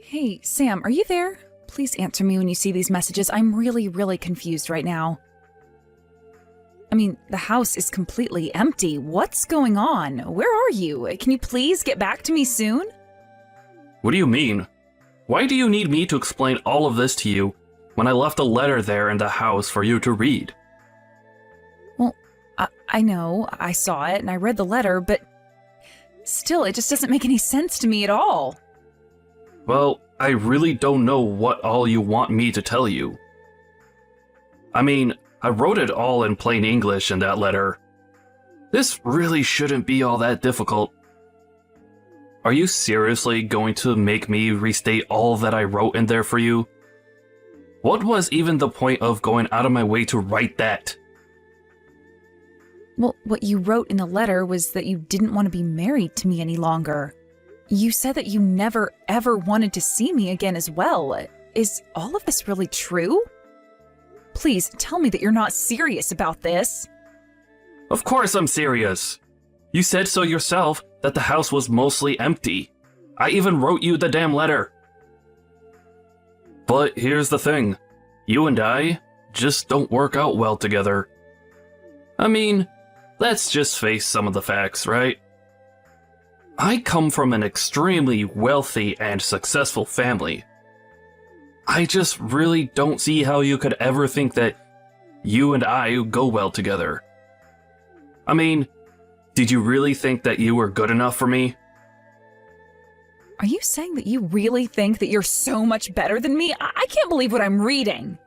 Hey, Sam, are you there? Please answer me when you see these messages. I'm really confused right now. I mean, the house is completely empty. What's going on? Where are you? Can you please get back to me soon? What do you mean? Why do you need me to explain all of this to you when I left a letter there in the house for you to read? Well, I know, I saw it and I read the letter, but still, it just doesn't make any sense to me at all. Well, I really don't know what all you want me to tell you. I mean, I wrote it all in plain English in that letter. This really shouldn't be all that difficult. Are you seriously going to make me restate all that I wrote in there for you? What was even the point of going out of my way to write that? Well, what you wrote in the letter was that you didn't want to be married to me any longer. You said that you never, ever wanted to see me again as well. Is all of this really true? Please tell me that you're not serious about this. Of course I'm serious. You said so yourself that the house was mostly empty. I even wrote you the damn letter. But here's the thing. You and I just don't work out well together. I mean, let's just face some of the facts, right? I come from an extremely wealthy and successful family. I just really don't see how you could ever think that you and I go well together. I mean, did you really think that you were good enough for me? Are you saying that you really think that you're so much better than me? I can't believe what I'm reading.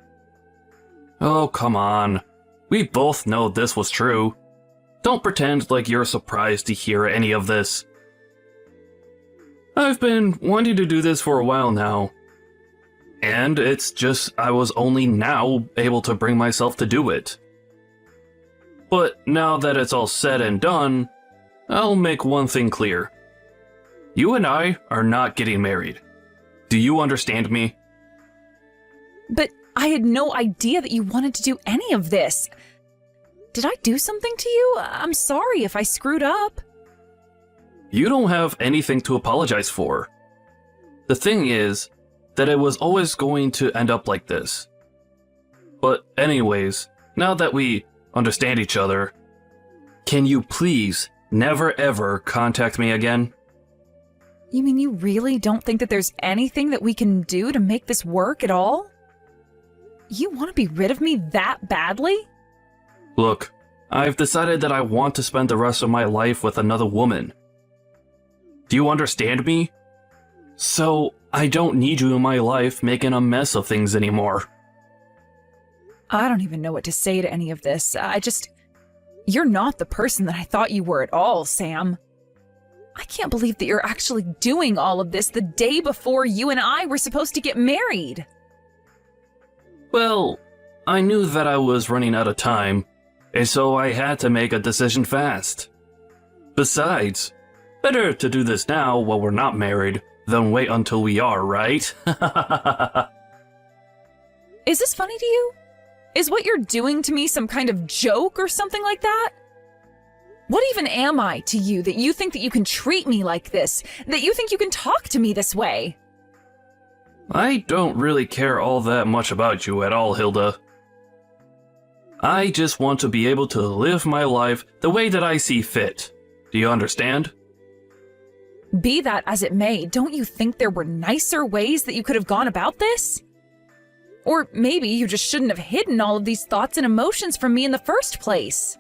Oh, come on. We both know this was true. Don't pretend like you're surprised to hear any of this. I've been wanting to do this for a while now. And it's just I was only now able to bring myself to do it. But now that it's all said and done, I'll make one thing clear. You and I are not getting married. Do you understand me? But I had no idea that you wanted to do any of this. Did I do something to you? I'm sorry if I screwed up. You don't have anything to apologize for. The thing is that it was always going to end up like this. But anyways, now that we understand each other, can you please never ever contact me again? You mean you really don't think that there's anything that we can do to make this work at all? You want to be rid of me that badly? Look, I've decided that I want to spend the rest of my life with another woman. Do you understand me? So, I don't need you in my life making a mess of things anymore. I don't even know what to say to any of this. You're not the person that I thought you were at all, Sam. I can't believe that you're actually doing all of this the day before you and I were supposed to get married. Well, I knew that I was running out of time, and so I had to make a decision fast. Besides, better to do this now while we're not married than wait until we are, right? Is this funny to you? Is what you're doing to me some kind of joke or something like that? What even am I to you that you think that you can treat me like this? That you think you can talk to me this way? I don't really care all that much about you at all, Hilda. I just want to be able to live my life the way that I see fit. Do you understand? Be that as it may, don't you think there were nicer ways that you could have gone about this? Or maybe you just shouldn't have hidden all of these thoughts and emotions from me in the first place.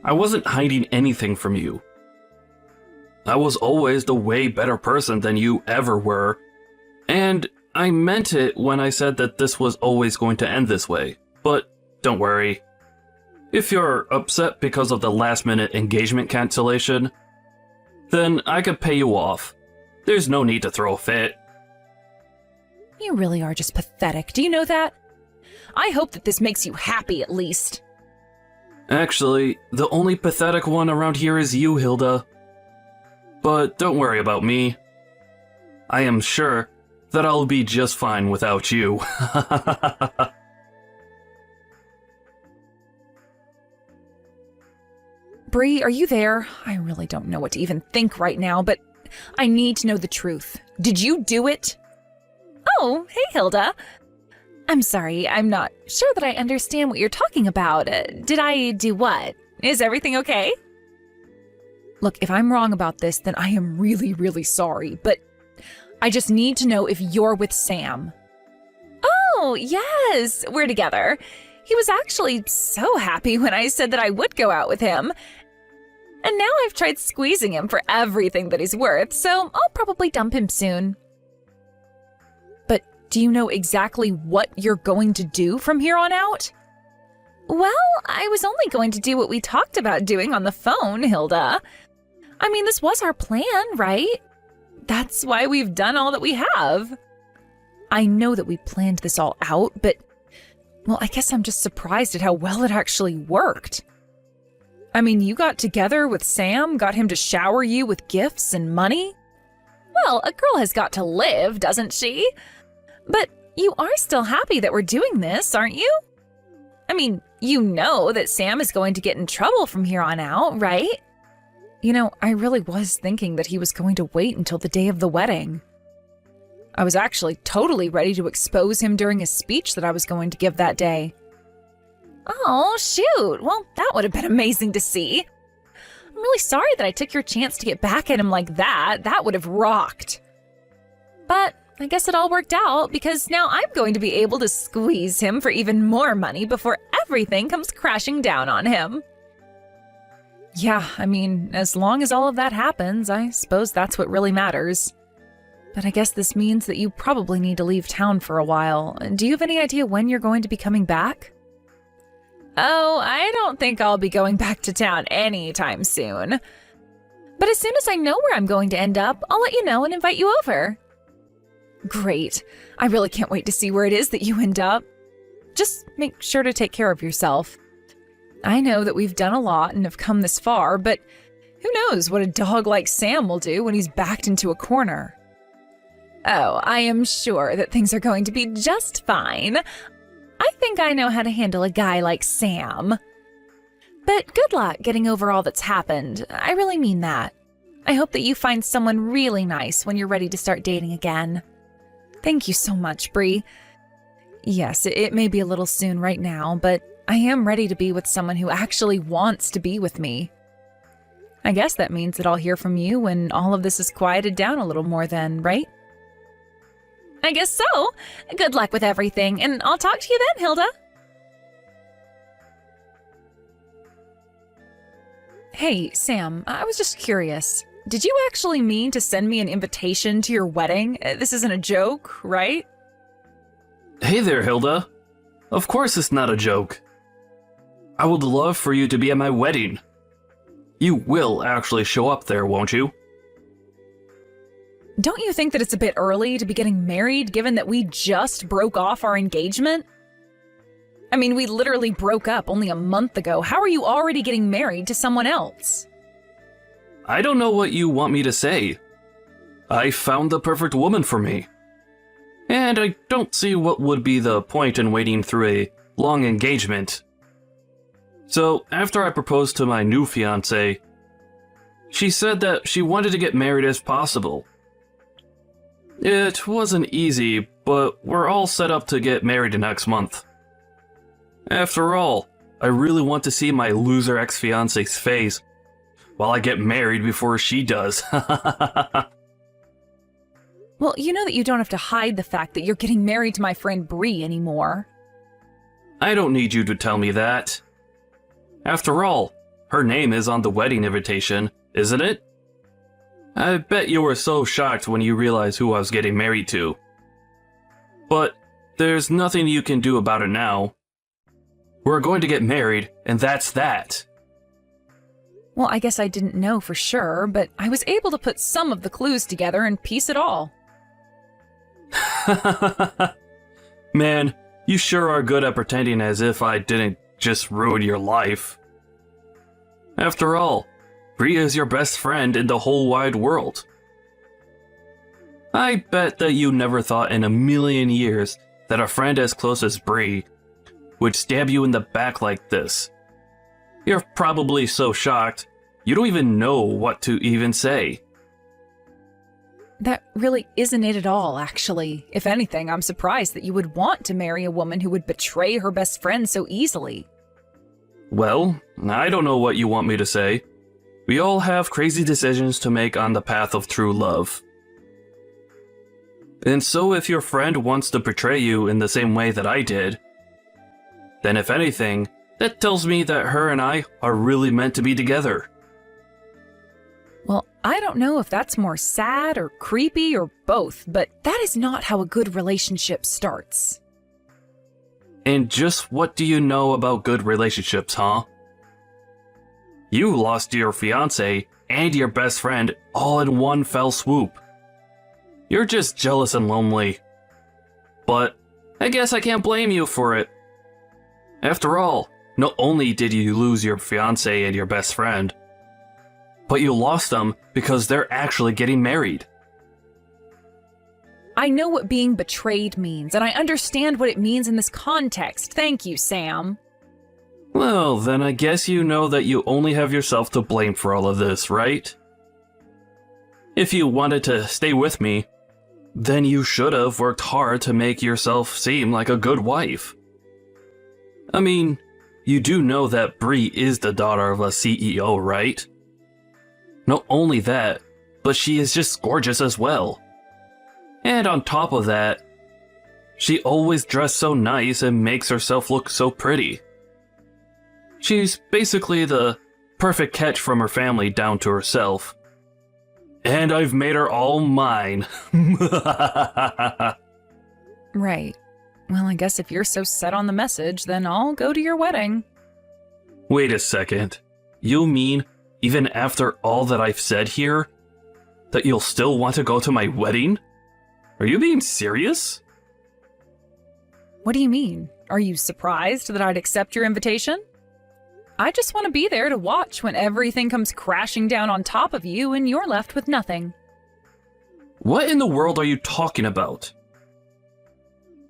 I wasn't hiding anything from you. I was always the way better person than you ever were, and I meant it when I said that this was always going to end this way. But don't worry. If you're upset because of the last-minute engagement cancellation, then I could pay you off. There's no need to throw a fit. You really are just pathetic, do you know that? I hope that this makes you happy at least. Actually, the only pathetic one around here is you, Hilda. But don't worry about me. I am sure that I'll be just fine without you. Bree, are you there? I really don't know what to even think right now, but I need to know the truth. Did you do it? Oh, hey, Hilda. I'm sorry, I'm not sure that I understand what you're talking about. Did I do what? Is everything okay? Look, if I'm wrong about this, then I am really, really sorry, but I just need to know if you're with Sam. Oh, yes, we're together. He was actually so happy when I said that I would go out with him. And now I've tried squeezing him for everything that he's worth, so I'll probably dump him soon. But do you know exactly what you're going to do from here on out? Well, I was only going to do what we talked about doing on the phone, Hilda. I mean, this was our plan, right? That's why we've done all that we have. I know that we planned this all out, but, well, I guess I'm just surprised at how well it actually worked. I mean, you got together with Sam, got him to shower you with gifts and money? Well, a girl has got to live, doesn't she? But you are still happy that we're doing this, aren't you? I mean, you know that Sam is going to get in trouble from here on out, right? You know, I really was thinking that he was going to wait until the day of the wedding. I was actually totally ready to expose him during a speech that I was going to give that day. Oh, shoot. Well, that would have been amazing to see. I'm really sorry that I took your chance to get back at him like that. That would have rocked. But I guess it all worked out because now I'm going to be able to squeeze him for even more money before everything comes crashing down on him. Yeah, I mean, as long as all of that happens, I suppose that's what really matters. But I guess this means that you probably need to leave town for a while. Do you have any idea when you're going to be coming back? Oh, I don't think I'll be going back to town anytime soon. But as soon as I know where I'm going to end up, I'll let you know and invite you over. Great. I really can't wait to see where it is that you end up. Just make sure to take care of yourself. I know that we've done a lot and have come this far, but who knows what a dog like Sam will do when he's backed into a corner. Oh, I am sure that things are going to be just fine. I think I know how to handle a guy like Sam. But good luck getting over all that's happened. I really mean that. I hope that you find someone really nice when you're ready to start dating again. Thank you so much, Bree. Yes, it may be a little soon right now, but I am ready to be with someone who actually wants to be with me. I guess that means that I'll hear from you when all of this is quieted down a little more then, right? I guess so. Good luck with everything, and I'll talk to you then, Hilda. Hey, Sam, I was just curious. Did you actually mean to send me an invitation to your wedding? This isn't a joke, right? Hey there, Hilda. Of course it's not a joke. I would love for you to be at my wedding. You will actually show up there, won't you? Don't you think that it's a bit early to be getting married, given that we just broke off our engagement? I mean, we literally broke up only a month ago. How are you already getting married to someone else? I don't know what you want me to say. I found the perfect woman for me. And I don't see what would be the point in waiting through a long engagement. So, after I proposed to my new fiancé, she said that she wanted to get married as possible. It wasn't easy, but we're all set up to get married next month. After all, I really want to see my loser ex-fiancé's face while I get married before she does. Well, you know that you don't have to hide the fact that you're getting married to my friend Bree anymore. I don't need you to tell me that. After all, her name is on the wedding invitation, isn't it? I bet you were so shocked when you realized who I was getting married to. But there's nothing you can do about it now. We're going to get married, and that's that. Well, I guess I didn't know for sure, but I was able to put some of the clues together and piece it all. Man, you sure are good at pretending as if I didn't just ruin your life. After all, Bree is your best friend in the whole wide world. I bet that you never thought in a million years that a friend as close as Bree would stab you in the back like this. You're probably so shocked, you don't even know what to even say. That really isn't it at all, actually. If anything, I'm surprised that you would want to marry a woman who would betray her best friend so easily. Well, I don't know what you want me to say. We all have crazy decisions to make on the path of true love. And so if your friend wants to betray you in the same way that I did, then if anything, that tells me that her and I are really meant to be together. Well, I don't know if that's more sad or creepy or both, but that is not how a good relationship starts. And just what do you know about good relationships, huh? You lost your fiancé and your best friend all in one fell swoop. You're just jealous and lonely. But I guess I can't blame you for it. After all, not only did you lose your fiancé and your best friend, but you lost them because they're actually getting married. I know what being betrayed means, and I understand what it means in this context. Thank you, Sam. Well, then I guess you know that you only have yourself to blame for all of this, right? If you wanted to stay with me, then you should have worked hard to make yourself seem like a good wife. I mean, you do know that Bree is the daughter of a CEO, right? Not only that, but she is just gorgeous as well. And on top of that, she always dressed so nice and makes herself look so pretty. She's basically the perfect catch from her family down to herself. And I've made her all mine. Right. Well, I guess if you're so set on the message, then I'll go to your wedding. Wait a second. You mean, even after all that I've said here, that you'll still want to go to my wedding? Are you being serious? What do you mean? Are you surprised that I'd accept your invitation? I just want to be there to watch when everything comes crashing down on top of you and you're left with nothing. What in the world are you talking about?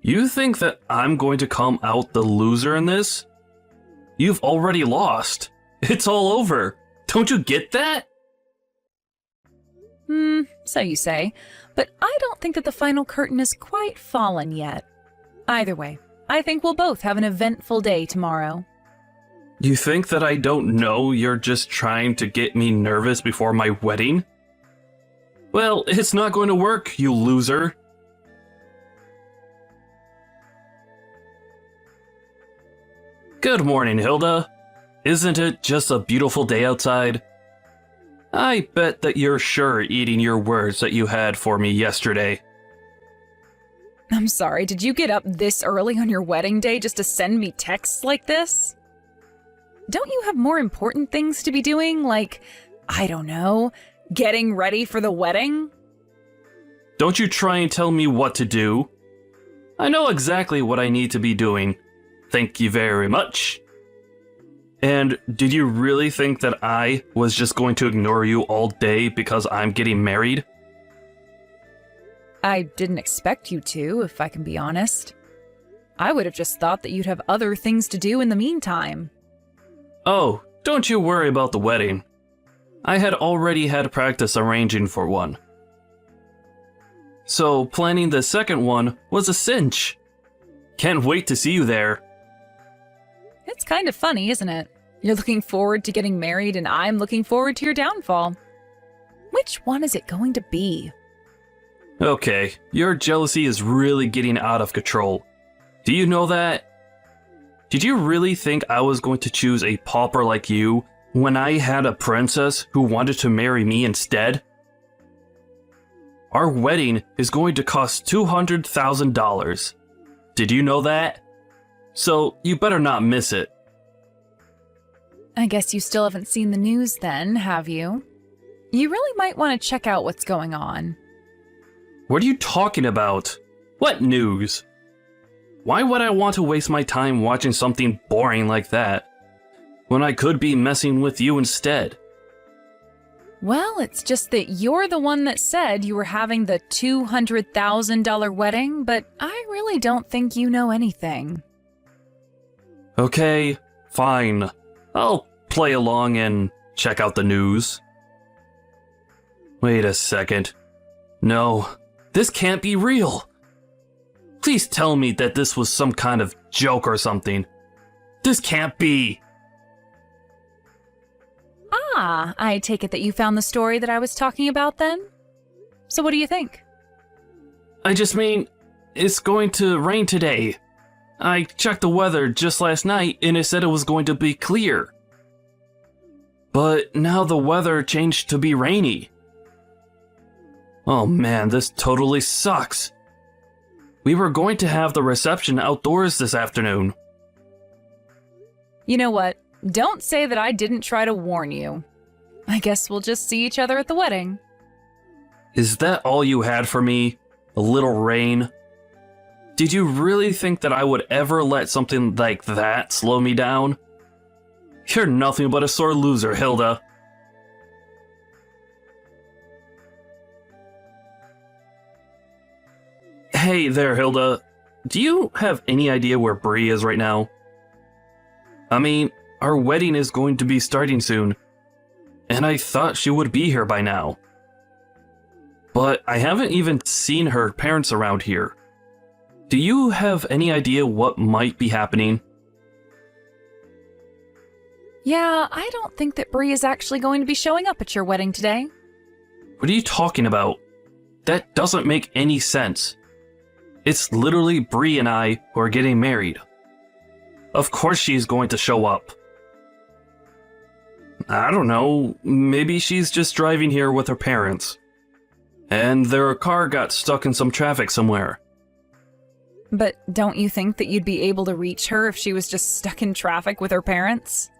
You think that I'm going to come out the loser in this? You've already lost. It's all over. Don't you get that? So you say, but I don't think that the final curtain is quite fallen yet. Either way, I think we'll both have an eventful day tomorrow. You think that I don't know you're just trying to get me nervous before my wedding? Well, it's not going to work, you loser. Good morning, Hilda. Isn't it just a beautiful day outside? I bet that you're sure eating your words that you had for me yesterday. I'm sorry, did you get up this early on your wedding day just to send me texts like this? Don't you have more important things to be doing, like, I don't know, getting ready for the wedding? Don't you try and tell me what to do. I know exactly what I need to be doing. Thank you very much. And did you really think that I was just going to ignore you all day because I'm getting married? I didn't expect you to, if I can be honest. I would have just thought that you'd have other things to do in the meantime. Oh, don't you worry about the wedding. I had already had practice arranging for one. So planning the second one was a cinch. Can't wait to see you there. It's kind of funny, isn't it? You're looking forward to getting married and I'm looking forward to your downfall. Which one is it going to be? Okay, your jealousy is really getting out of control. Do you know that? Did you really think I was going to choose a pauper like you when I had a princess who wanted to marry me instead? Our wedding is going to cost $200,000. Did you know that? So you better not miss it. I guess you still haven't seen the news then, have you? You really might want to check out what's going on. What are you talking about? What news? Why would I want to waste my time watching something boring like that, when I could be messing with you instead? Well, it's just that you're the one that said you were having the $200,000 wedding, but I really don't think you know anything. Okay, fine. I'll play along and check out the news. Wait a second. No, this can't be real. Please tell me that this was some kind of joke or something. This can't be. Ah, I take it that you found the story that I was talking about then? So what do you think? I just mean, it's going to rain today. I checked the weather just last night and it said it was going to be clear. But now the weather changed to be rainy. Oh man, this totally sucks. We were going to have the reception outdoors this afternoon. You know what? Don't say that I didn't try to warn you. I guess we'll just see each other at the wedding. Is that all you had for me? A little rain? Did you really think that I would ever let something like that slow me down? You're nothing but a sore loser, Hilda. Hey there, Hilda. Do you have any idea where Bree is right now? I mean, our wedding is going to be starting soon, and I thought she would be here by now. But I haven't even seen her parents around here. Do you have any idea what might be happening? Yeah, I don't think that Bree is actually going to be showing up at your wedding today. What are you talking about? That doesn't make any sense. It's literally Bree and I who are getting married. Of course she's going to show up. I don't know, maybe she's just driving here with her parents. And their car got stuck in some traffic somewhere. But don't you think that you'd be able to reach her if she was just stuck in traffic with her parents?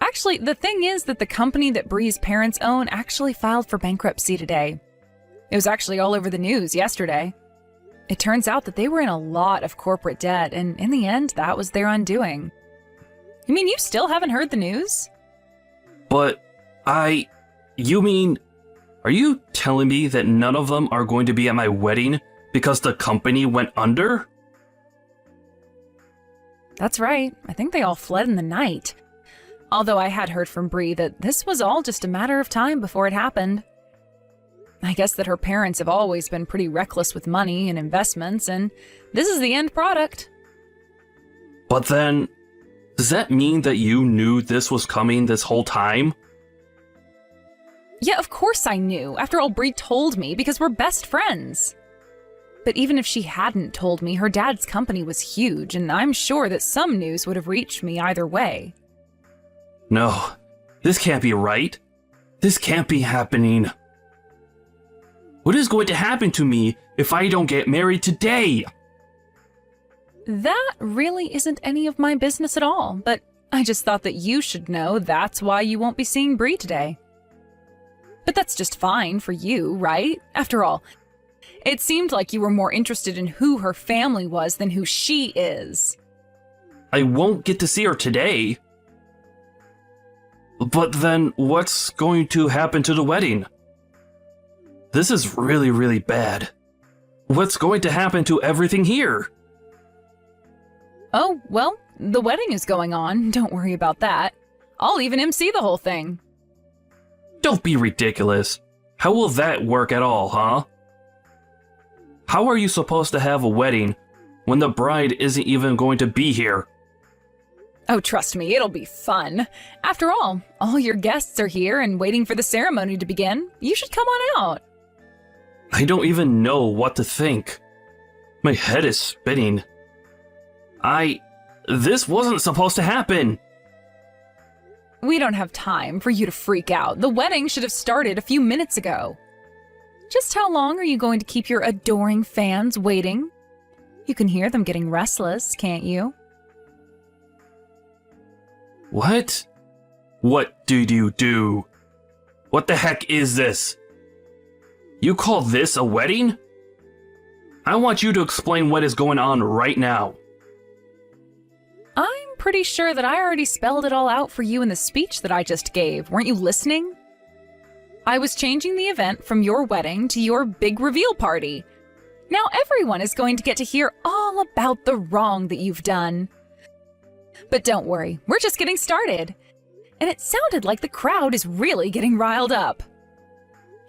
Actually, the thing is that the company that Bree's parents own actually filed for bankruptcy today. It was actually all over the news yesterday. It turns out that they were in a lot of corporate debt, and in the end, that was their undoing. You mean you still haven't heard the news? But you mean, are you telling me that none of them are going to be at my wedding because the company went under? That's right. I think they all fled in the night. Although I had heard from Bree that this was all just a matter of time before it happened. I guess that her parents have always been pretty reckless with money and investments, and this is the end product. But then, does that mean that you knew this was coming this whole time? Yeah, of course I knew. After all, Bree told me because we're best friends. But even if she hadn't told me, her dad's company was huge, and I'm sure that some news would have reached me either way. No, this can't be right. This can't be happening. What is going to happen to me if I don't get married today? That really isn't any of my business at all, but I just thought that you should know that's why you won't be seeing Bree today. But that's just fine for you, right? After all, it seemed like you were more interested in who her family was than who she is. I won't get to see her today. But then what's going to happen to the wedding? This is really, really bad. What's going to happen to everything here? Oh, well, the wedding is going on. Don't worry about that. I'll even MC the whole thing. Don't be ridiculous. How will that work at all, huh? How are you supposed to have a wedding when the bride isn't even going to be here? Oh, trust me, it'll be fun. After all your guests are here and waiting for the ceremony to begin. You should come on out. I don't even know what to think. My head is spinning. This wasn't supposed to happen. We don't have time for you to freak out. The wedding should have started a few minutes ago. Just how long are you going to keep your adoring fans waiting? You can hear them getting restless, can't you? What? What did you do? What the heck is this? You call this a wedding? I want you to explain what is going on right now. I'm pretty sure that I already spelled it all out for you in the speech that I just gave. Weren't you listening? I was changing the event from your wedding to your big reveal party. Now everyone is going to get to hear all about the wrong that you've done. But don't worry, we're just getting started. And it sounded like the crowd is really getting riled up.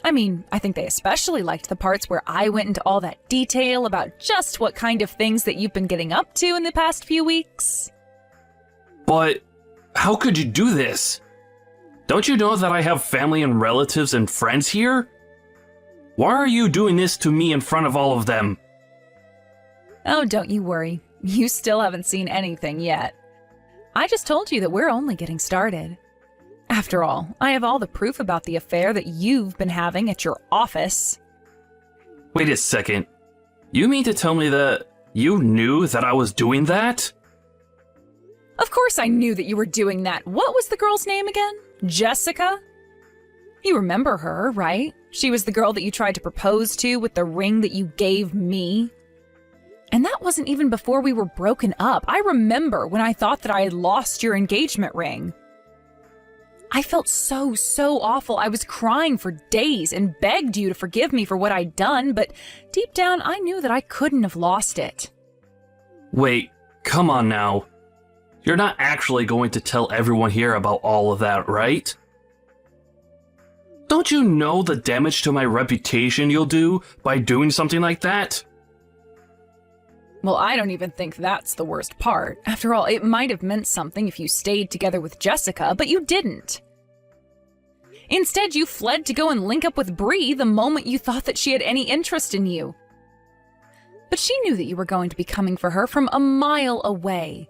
I mean, I think they especially liked the parts where I went into all that detail about just what kind of things that you've been getting up to in the past few weeks. But how could you do this? Don't you know that I have family and relatives and friends here? Why are you doing this to me in front of all of them? Oh, don't you worry. You still haven't seen anything yet. I just told you that we're only getting started. After all, I have all the proof about the affair that you've been having at your office. Wait a second. You mean to tell me that you knew that I was doing that? Of course I knew that you were doing that. What was the girl's name again? Jessica? You remember her, right? She was the girl that you tried to propose to with the ring that you gave me. And that wasn't even before we were broken up. I remember when I thought that I had lost your engagement ring. I felt so awful. I was crying for days and begged you to forgive me for what I'd done, but deep down I knew that I couldn't have lost it. Wait, come on now. You're not actually going to tell everyone here about all of that, right? Don't you know the damage to my reputation you'll do by doing something like that? Well, I don't even think that's the worst part. After all, it might have meant something if you stayed together with Jessica, but you didn't. Instead, you fled to go and link up with Bree the moment you thought that she had any interest in you. But she knew that you were going to be coming for her from a mile away.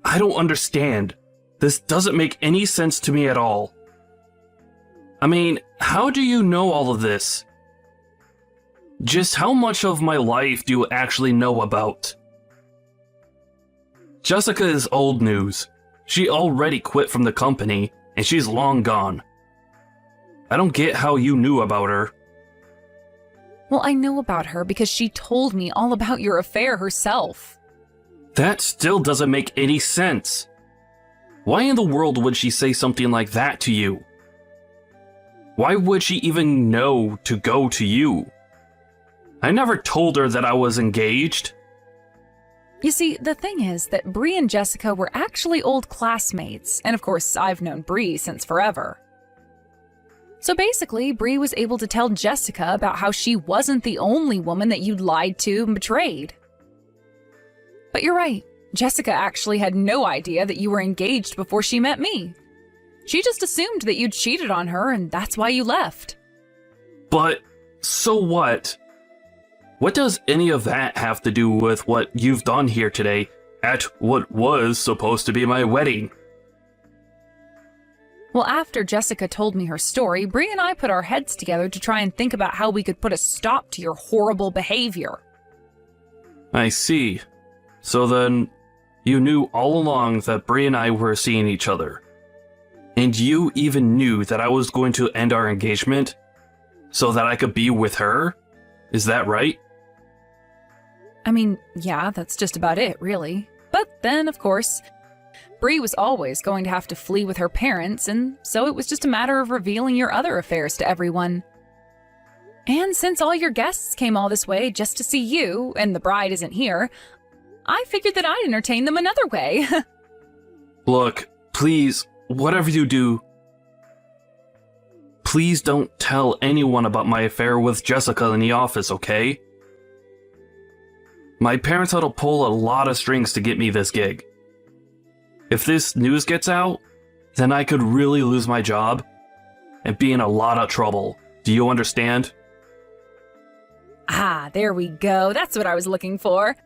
I don't understand. This doesn't make any sense to me at all. I mean, how do you know all of this? Just how much of my life do you actually know about? Jessica is old news. She already quit from the company, and she's long gone. I don't get how you knew about her. Well, I know about her because she told me all about your affair herself. That still doesn't make any sense. Why in the world would she say something like that to you? Why would she even know to go to you? I never told her that I was engaged. You see, the thing is that Bree and Jessica were actually old classmates, and of course, I've known Bree since forever. So basically, Bree was able to tell Jessica about how she wasn't the only woman that you'd lied to and betrayed. But you're right, Jessica actually had no idea that you were engaged before she met me. She just assumed that you'd cheated on her, and that's why you left. But, so what? What does any of that have to do with what you've done here today at what was supposed to be my wedding? Well, after Jessica told me her story, Bree and I put our heads together to try and think about how we could put a stop to your horrible behavior. I see. So then, you knew all along that Bree and I were seeing each other. And you even knew that I was going to end our engagement so that I could be with her? Is that right? I mean, yeah, that's just about it, really. But then, of course, Bree was always going to have to flee with her parents, and so it was just a matter of revealing your other affairs to everyone. And since all your guests came all this way just to see you, and the bride isn't here, I figured that I'd entertain them another way. Look, please, whatever you do, please don't tell anyone about my affair with Jessica in the office, okay? My parents had to pull a lot of strings to get me this gig. If this news gets out, then I could really lose my job and be in a lot of trouble. Do you understand? Ah, there we go. That's what I was looking for.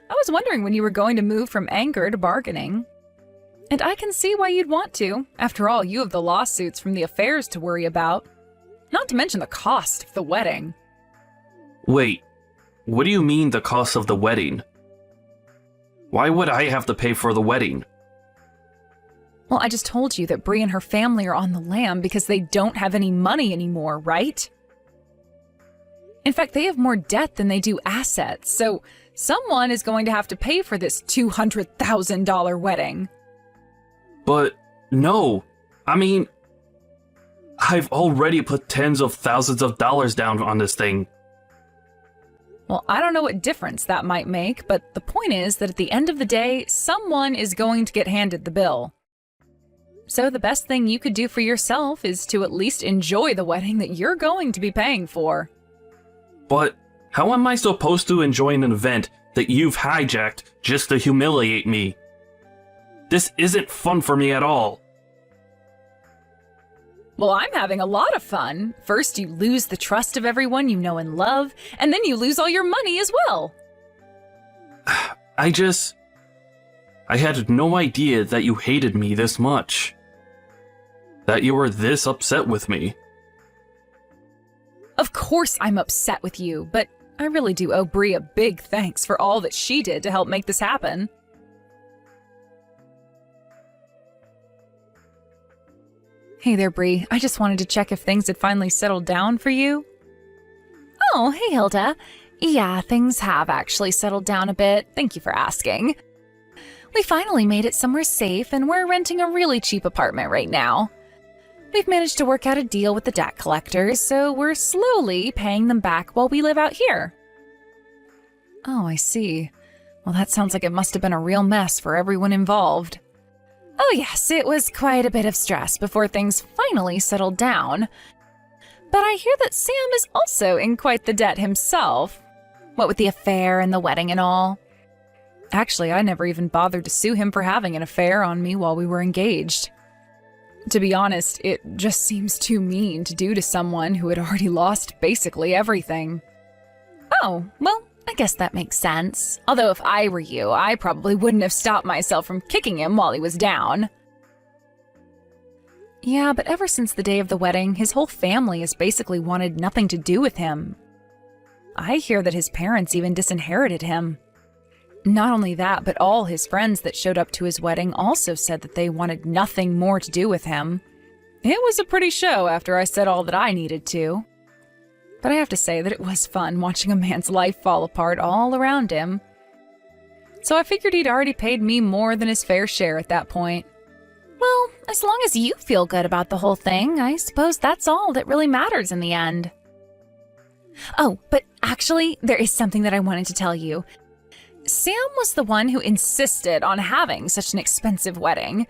I was wondering when you were going to move from anger to bargaining. And I can see why you'd want to. After all, you have the lawsuits from the affairs to worry about. Not to mention the cost of the wedding. Wait, what do you mean the cost of the wedding? Why would I have to pay for the wedding? Well, I just told you that Bree and her family are on the lam because they don't have any money anymore, right? In fact, they have more debt than they do assets, so someone is going to have to pay for this $200,000 wedding. But, no. I mean, I've already put tens of thousands of dollars down on this thing. Well, I don't know what difference that might make, but the point is that at the end of the day, someone is going to get handed the bill. So the best thing you could do for yourself is to at least enjoy the wedding that you're going to be paying for. But how am I supposed to enjoy an event that you've hijacked just to humiliate me? This isn't fun for me at all. Well, I'm having a lot of fun. First, you lose the trust of everyone you know and love, and then you lose all your money as well. I had no idea that you hated me this much. That you were this upset with me. Of course I'm upset with you, but I really do owe Bree a big thanks for all that she did to help make this happen. Hey there, Bree. I just wanted to check if things had finally settled down for you. Oh, hey, Hilda. Yeah, things have actually settled down a bit. Thank you for asking. We finally made it somewhere safe, and we're renting a really cheap apartment right now. We've managed to work out a deal with the debt collectors, so we're slowly paying them back while we live out here. Oh, I see. Well, that sounds like it must have been a real mess for everyone involved. Oh yes, it was quite a bit of stress before things finally settled down. But I hear that Sam is also in quite the debt himself. What with the affair and the wedding and all. Actually, I never even bothered to sue him for having an affair on me while we were engaged. To be honest, it just seems too mean to do to someone who had already lost basically everything. Oh, well, I guess that makes sense. Although if I were you, I probably wouldn't have stopped myself from kicking him while he was down. Yeah, but ever since the day of the wedding, his whole family has basically wanted nothing to do with him. I hear that his parents even disinherited him. Not only that, but all his friends that showed up to his wedding also said that they wanted nothing more to do with him. It was a pretty show after I said all that I needed to. But I have to say that it was fun watching a man's life fall apart all around him. So I figured he'd already paid me more than his fair share at that point. Well, as long as you feel good about the whole thing, I suppose that's all that really matters in the end. Oh, but actually, there is something that I wanted to tell you. Sam was the one who insisted on having such an expensive wedding.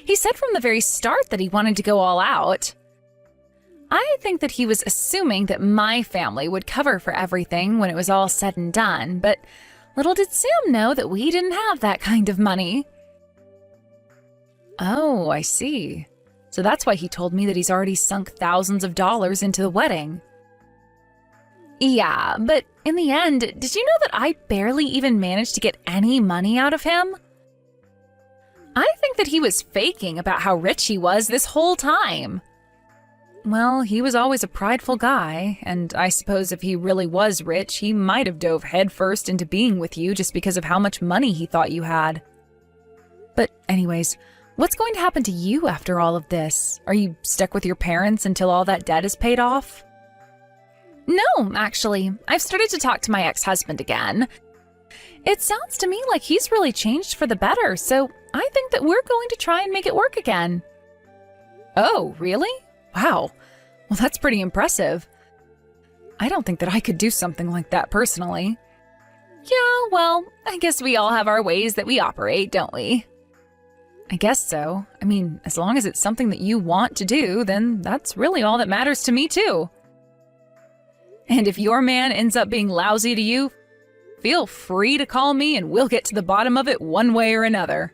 He said from the very start that he wanted to go all out. I think that he was assuming that my family would cover for everything when it was all said and done, but little did Sam know that we didn't have that kind of money. Oh, I see. So that's why he told me that he's already sunk thousands of dollars into the wedding. Yeah, but in the end, did you know that I barely even managed to get any money out of him? I think that he was faking about how rich he was this whole time. Well, he was always a prideful guy, and I suppose if he really was rich, he might have dove headfirst into being with you just because of how much money he thought you had. But anyways, what's going to happen to you after all of this? Are you stuck with your parents until all that debt is paid off? No, actually, I've started to talk to my ex-husband again. It sounds to me like he's really changed for the better, so I think that we're going to try and make it work again. Oh, really? Wow. Well, that's pretty impressive. I don't think that I could do something like that personally. Yeah, well, I guess we all have our ways that we operate, don't we? I guess so. I mean, as long as it's something that you want to do, then that's really all that matters to me too. And if your man ends up being lousy to you, feel free to call me and we'll get to the bottom of it one way or another.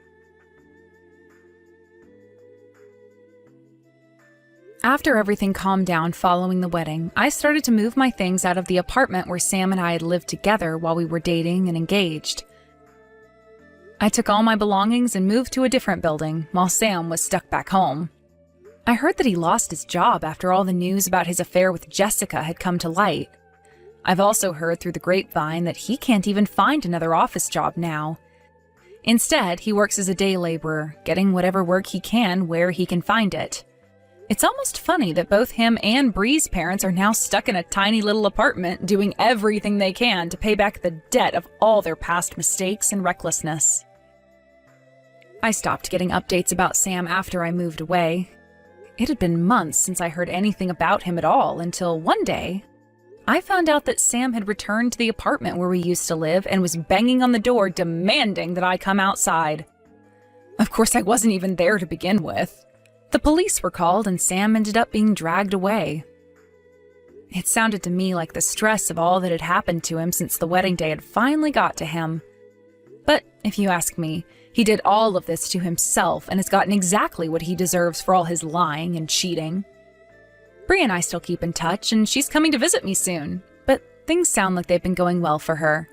After everything calmed down following the wedding, I started to move my things out of the apartment where Sam and I had lived together while we were dating and engaged. I took all my belongings and moved to a different building while Sam was stuck back home. I heard that he lost his job after all the news about his affair with Jessica had come to light. I've also heard through the grapevine that he can't even find another office job now. Instead, he works as a day laborer, getting whatever work he can where he can find it. It's almost funny that both him and Bree's parents are now stuck in a tiny little apartment doing everything they can to pay back the debt of all their past mistakes and recklessness. I stopped getting updates about Sam after I moved away. It had been months since I heard anything about him at all until one day, I found out that Sam had returned to the apartment where we used to live and was banging on the door demanding that I come outside. Of course, I wasn't even there to begin with. The police were called and Sam ended up being dragged away. It sounded to me like the stress of all that had happened to him since the wedding day had finally got to him. But if you ask me, he did all of this to himself and has gotten exactly what he deserves for all his lying and cheating. Bree and I still keep in touch, and she's coming to visit me soon, but things sound like they've been going well for her.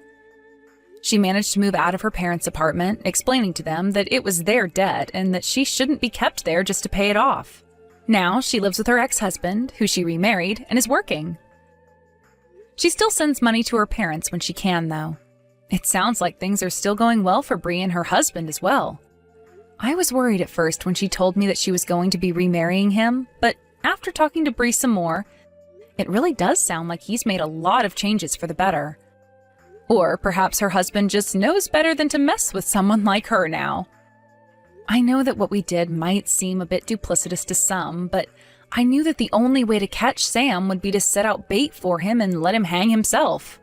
She managed to move out of her parents' apartment, explaining to them that it was their debt and that she shouldn't be kept there just to pay it off. Now she lives with her ex-husband, who she remarried, and is working. She still sends money to her parents when she can, though. It sounds like things are still going well for Bree and her husband as well. I was worried at first when she told me that she was going to be remarrying him, but after talking to Bree some more, it really does sound like he's made a lot of changes for the better. Or perhaps her husband just knows better than to mess with someone like her now. I know that what we did might seem a bit duplicitous to some, but I knew that the only way to catch Sam would be to set out bait for him and let him hang himself.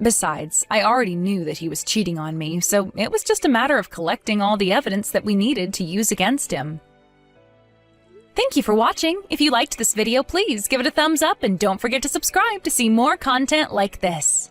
Besides, I already knew that he was cheating on me, so it was just a matter of collecting all the evidence that we needed to use against him. Thank you for watching. If you liked this video, please give it a thumbs up and don't forget to subscribe to see more content like this.